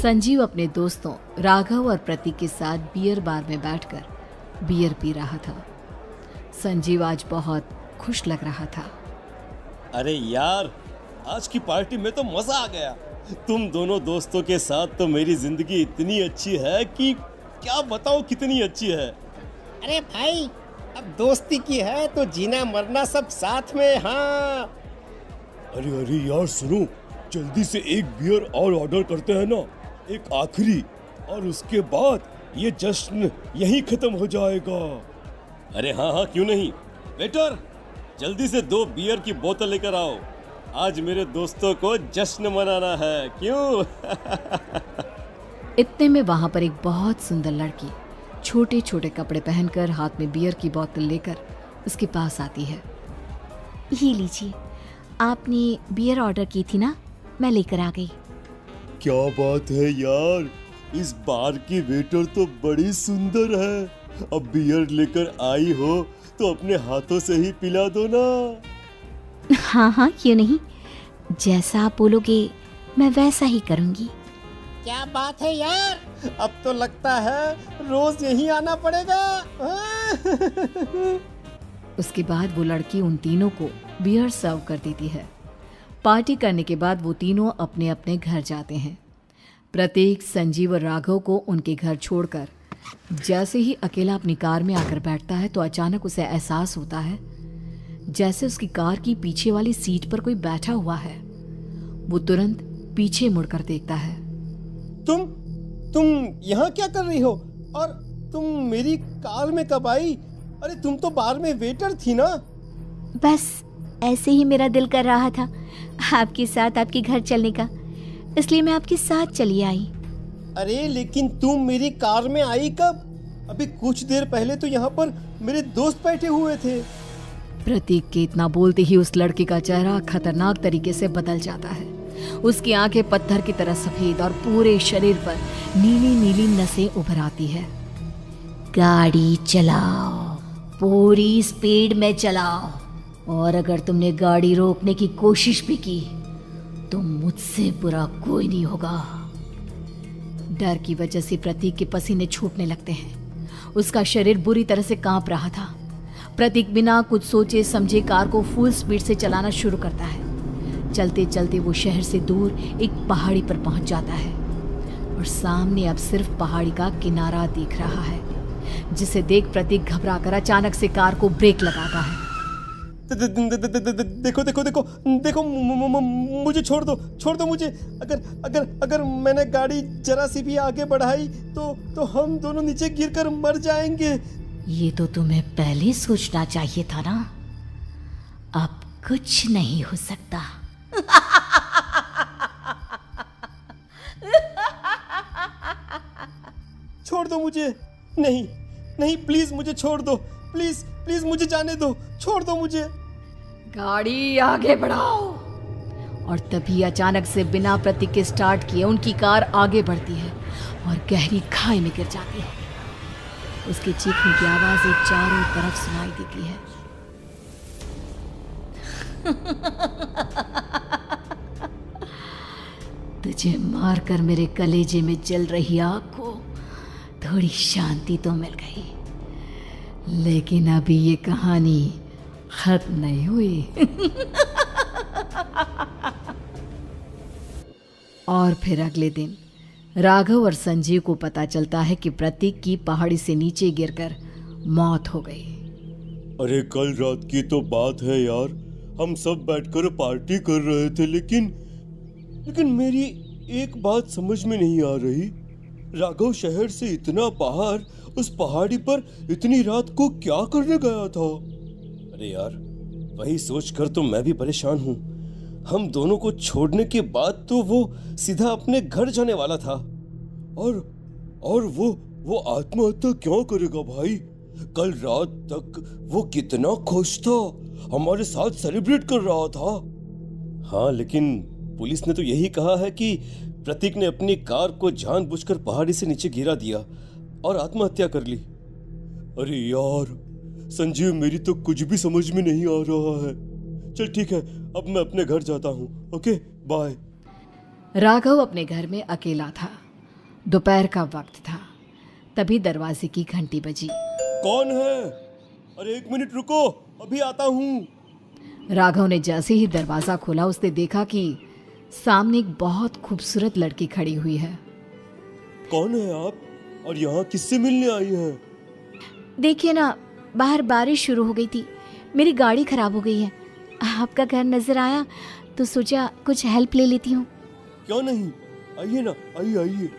संजीव अपने दोस्तों राघव और प्रतीक के साथ बियर बार में बैठकर बियर पी रहा था। संजीव आज बहुत खुश लग रहा था। अरे यार, आज की पार्टी में तो मजा आ गया। तुम दोनों दोस्तों के साथ तो मेरी जिंदगी इतनी अच्छी है कि क्या बताऊं कितनी अच्छी है। अरे भाई, अब दोस्ती की है तो जीना मरना सब साथ में। हाँ अरे यार सुनो, जल्दी से एक बियर और ऑर्डर करते हैं ना, एक आखिरी, और उसके बाद ये जश्न यहीं खत्म हो जाएगा। अरे हाँ, क्यों नहीं। वेटर, जल्दी से 2 बियर की बोतल लेकर आओ। आज मेरे दोस्तों को जश्न मनाना है, क्यों? इतने में वहां पर एक बहुत सुंदर लड़की छोटे छोटे कपड़े पहनकर हाथ में बियर की बोतल लेकर उसके पास आती है। ये लीजिए, आपने बियर ऑर्डर की थी ना, मैं लेकर आ गई। क्या बात है यार, इस बार की वेटर तो बड़ी सुंदर है। अब बियर लेकर आई हो तो अपने हाथों से ही पिला दो ना। हाँ, क्यों नहीं, जैसा आप बोलोगे मैं वैसा ही करूँगी। क्या बात है यार, अब तो लगता है रोज यहीं आना पड़ेगा। उसके बाद वो लड़की उन तीनों को बियर सर्व कर देती है। पार्टी करने के बाद वो तीनों अपने अपने घर जाते हैं। प्रतीक, संजीव और राघव को उनके घर छोड़कर जैसे ही अकेला अपनी कार में आकर बैठता है तो अचानक उसे एहसास होता है जैसे उसकी कार की पीछे वाली सीट पर कोई बैठा हुआ है। वो तुरंत पीछे मुड़कर देखता है। तुम यहाँ क्या कर रही हो? और तुम मेरी कार में कब आई? अरे तुम तो बार में वेटर थी ना। बस ऐसे ही मेरा दिल कर रहा था आपके साथ आपके घर चलने का, इसलिए मैं आपके साथ चली आई। अरे लेकिन तुम मेरी कार में आई कब? अभी कुछ देर पहले तो यहाँ पर मेरे दोस्त बैठे हुए थे। प्रतीक के इतना बोलते ही उस लड़के का चेहरा खतरनाक तरीके से बदल जाता है। उसकी आंखें पत्थर की तरह सफेद और पूरे शरीर पर नीली नीली नसें उभर आती है। गाड़ी चलाओ, पूरी स्पीड में चलाओ, और अगर तुमने गाड़ी रोकने की कोशिश भी की तो मुझसे बुरा कोई नहीं होगा। डर की वजह से प्रतीक के पसीने छूटने लगते हैं। उसका शरीर बुरी तरह से कांप रहा था। प्रतीक बिना कुछ सोचे समझे कार को फुल स्पीड से चलाना शुरू करता है। चलते चलते वो शहर से दूर एक पहाड़ी पर पहुंच जाता है और सामने अब सिर्फ पहाड़ी का किनारा दिख रहा है, जिसे देख प्रतीक घबराकर अचानक से कार को ब्रेक लगाता है। देखो, मुझे छोड़ दो मुझे। अगर मैंने गाड़ी जरा सी भी आगे बढ़ाई तो हम दोनों नीचे गिरकर मर जाएंगे। ये तो तुम्हें पहले सोचना चाहिए था ना। अब कुछ नहीं हो सकता। छोड़ दो मुझे। नहीं, प्लीज मुझे छोड़ दो। प्लीज मुझे जाने दो। छोड़ दो मुझे। गाड़ी आगे बढ़ाओ। और तभी अचानक से बिना प्रतीक के स्टार्ट किए उनकी कार आगे बढ़ती है और गहरी खाई में गिर जाती है। उसके चीखने की आवाजें चारों तरफ सुनाई देती है। तुझे मारकर मेरे कलेजे में जल रही आग को थोड़ी शांति तो मिल गई, लेकिन अभी ये कहानी खत्म नहीं हुई। और फिर अगले दिन राघव और संजीव को पता चलता है कि प्रतीक की पहाड़ी से नीचे गिरकर मौत हो गई। अरे कल रात की तो बात है यार, हम सब बैठकर पार्टी कर रहे थे, लेकिन मेरी एक बात समझ में नहीं आ रही। राघव शहर से इतना बाहर उस पहाड़ी पर इतनी रात को क्या करने गया था? अरे यार, वही सोचकर तो मैं भी परेशान हूँ। हम दोनों को छोड़ने के बाद तो वो सीधा अपने घर जाने वाला था, और वो आत्महत्या क्यों करेगा भाई? कल रात तक वो कितना खुश था, हमारे साथ सेलिब्रेट कर रहा था। हाँ, लेकिन पुलिस ने तो यही कहा है कि प्रतीक ने अपनी कार को जानबूझकर पहाड़ी से नीचे गिरा दिया और आत्महत्या कर ली। अरे यार संजीव, मेरी तो कुछ भी समझ में नहीं आ रहा है। चल ठीक है, अब मैं अपने घर जाता हूँ। Okay, bye. राघव अपने घर में अकेला था। दोपहर का वक्त था। तभी दरवाजे की घंटी बजी। कौन है? अरे 1 मिनट रुको, अभी आता हूँ। राघव ने जैसे ही दरवाज़ा खोला उसने देखा कि सामने एक बहुत खूबसूरत लड़की खड़ी हुई है। कौन है आप और यहाँ किससे मिलने आई हैं? देखिए ना, बाहर बारिश शुरू हो गई थी, मेरी गाड़ी खराब हो गई है। आपका घर नजर आया तो सोचा कुछ हेल्प ले लेती हूँ। क्यों नहीं, आइए ना, आइए आइए।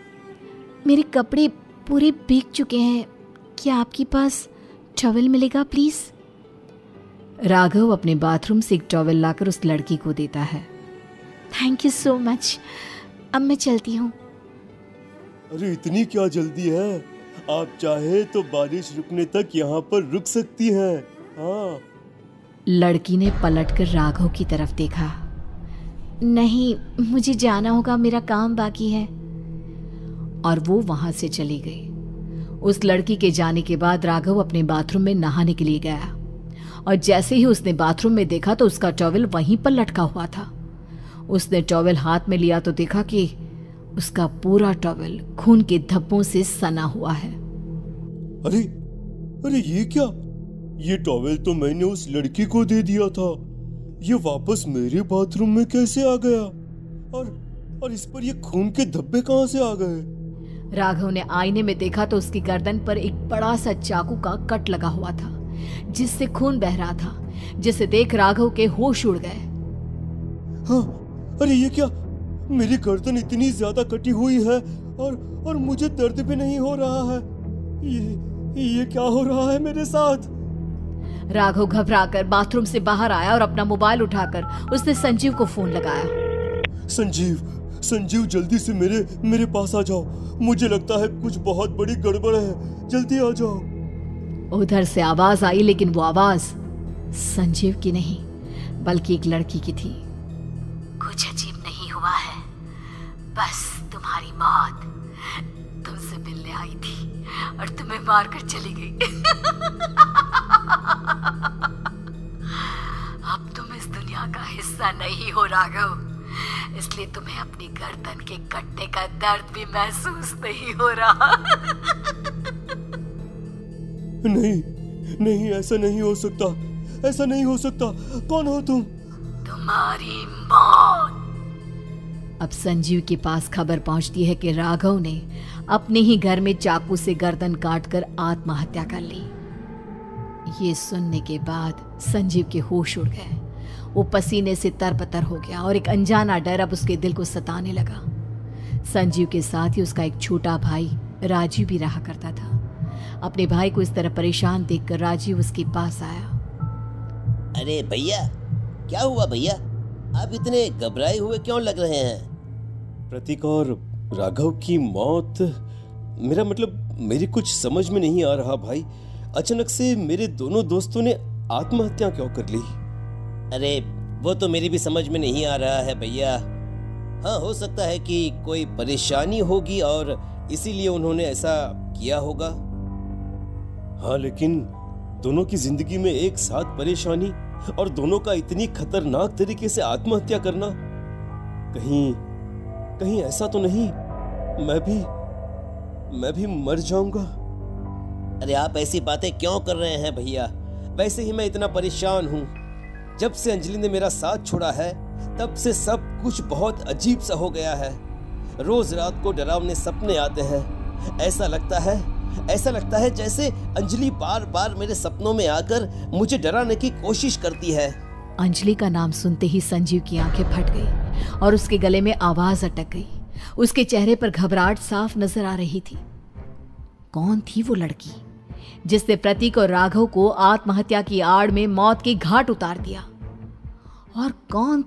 मेरे कपड़े पूरे भीग चुके हैं, क्या आपके पास टॉवल मिलेगा प्लीज? राघव अपने बाथरूम से एक टॉवल लाकर उस लड़की को देता है। थैंक यू सो मच, अब मैं चलती हूँ। अरे इतनी क्या जल्दी है? आप चाहे तो बारिश रुकने तक यहाँ पर रुक सकती हैं। हाँ। लड़की ने पलटकर राघव की तरफ देखा। नहीं, मुझे जाना होगा, मेरा काम बाकी है। और वो वहां से चली गई। उस लड़की के जाने के बाद राघव अपने बाथरूम में नहाने के लिए गया और जैसे ही उसने बाथरूम में देखा तो उसका टॉवल वहीं पर लटका हुआ था। उसने टॉवल हाथ में लिया तो देखा कि उसका पूरा टॉवल खून के धब्बों से सना हुआ है। अरे अरे ये क्या? ये टॉवेल तो मैंने उस लड़की को दे दिया था। ये वापस मेरे बाथरूम में कैसे आ गया? और इस पर ये खून के धब्बे कहां से आ गए? राघव ने आईने में देखा तो उसकी गर्दन पर एक बड़ा सा चाकू का कट लगा हुआ था जिससे खून बह रहा था, जिसे देख राघव के होश उड़ गए। हाँ, अरे ये क्या? मेरी गर्दन इतनी ज्यादा कटी हुई है और मुझे दर्द भी नहीं हो रहा है। ये क्या हो रहा है मेरे साथ? राघव घबराकर बाथरूम से बाहर आया और अपना मोबाइल उठाकर उसने संजीव को फोन लगाया। संजीव जल्दी से मेरे पास आ जाओ। मुझे लगता है कुछ बहुत बड़ी गड़बड़ है, जल्दी आ जाओ। उधर से आवाज आई, लेकिन वो आवाज संजीव की नहीं बल्कि एक लड़की की थी। कुछ अजीब नहीं हुआ है, बस तुम्हारी मौत तुमसे मिलने आई थी और तुम्हें मारकर चली गई। अब तुम इस दुनिया का हिस्सा नहीं हो राघव, इसलिए तुम्हें अपनी गर्दन के कटने का दर्द भी महसूस नहीं हो रहा। नहीं, ऐसा नहीं हो सकता, ऐसा नहीं हो सकता। कौन हो तुम? तुम्हारी मौत। अब संजीव के पास खबर पहुंचती है कि राघव ने अपने ही घर में चाकू से गर्दन काटकर आत्महत्या कर ली। ये सुनने के बाद संजीव के होश उड़ गए। वो पसीने से तरबतर हो गया और एक अनजाना डर अब उसके दिल को सताने लगा। संजीव के साथ ही उसका एक छोटा भाई राजीव भी रहा करता था। अपने भाई को इस तरह परेशान देखकर राजीव उसके पास आया। अरे भैया, क्या हुआ भैया? आप इतने घबराए हुए क्यों लग रहे हैं? प्रतीक और राघव की मौत, मेरा मतलब मेरी कुछ समझ में नहीं आ रहा भाई। अचानक से मेरे दोनों दोस्तों ने आत्महत्या क्यों कर ली? अरे वो तो मेरी भी समझ में नहीं आ रहा है भैया। हाँ, हो सकता है कि कोई परेशानी होगी और इसीलिए उन्होंने ऐसा किया होगा। हाँ, लेकिन दोनों की जिंदगी में एक साथ परेशानी और दोनों का इतनी खतरनाक तरीके से आत्महत्या करना, कहीं ऐसा तो नहीं मैं भी मर जाऊंगा? अरे आप ऐसी बातें क्यों कर रहे हैं भैया? वैसे ही मैं इतना परेशान हूँ। जब से अंजलि ने मेरा साथ छोड़ा है तब से सब कुछ बहुत अजीब सा हो गया है। रोज रात को डरावने सपने आते हैं। ऐसा लगता है जैसे अंजलि बार बार मेरे सपनों में आकर मुझे डराने की कोशिश करती है। अंजलि का नाम सुनते ही संजीव की आंखें फट गई और उसके गले में आवाज अटक गई। उसके चेहरे पर घबराहट साफ नजर आ रही थी। कौन थी वो लड़की जिसने प्रतीक और राघव को आत्महत्या की आड़ में मौत के घाट उतार दिया? और कौन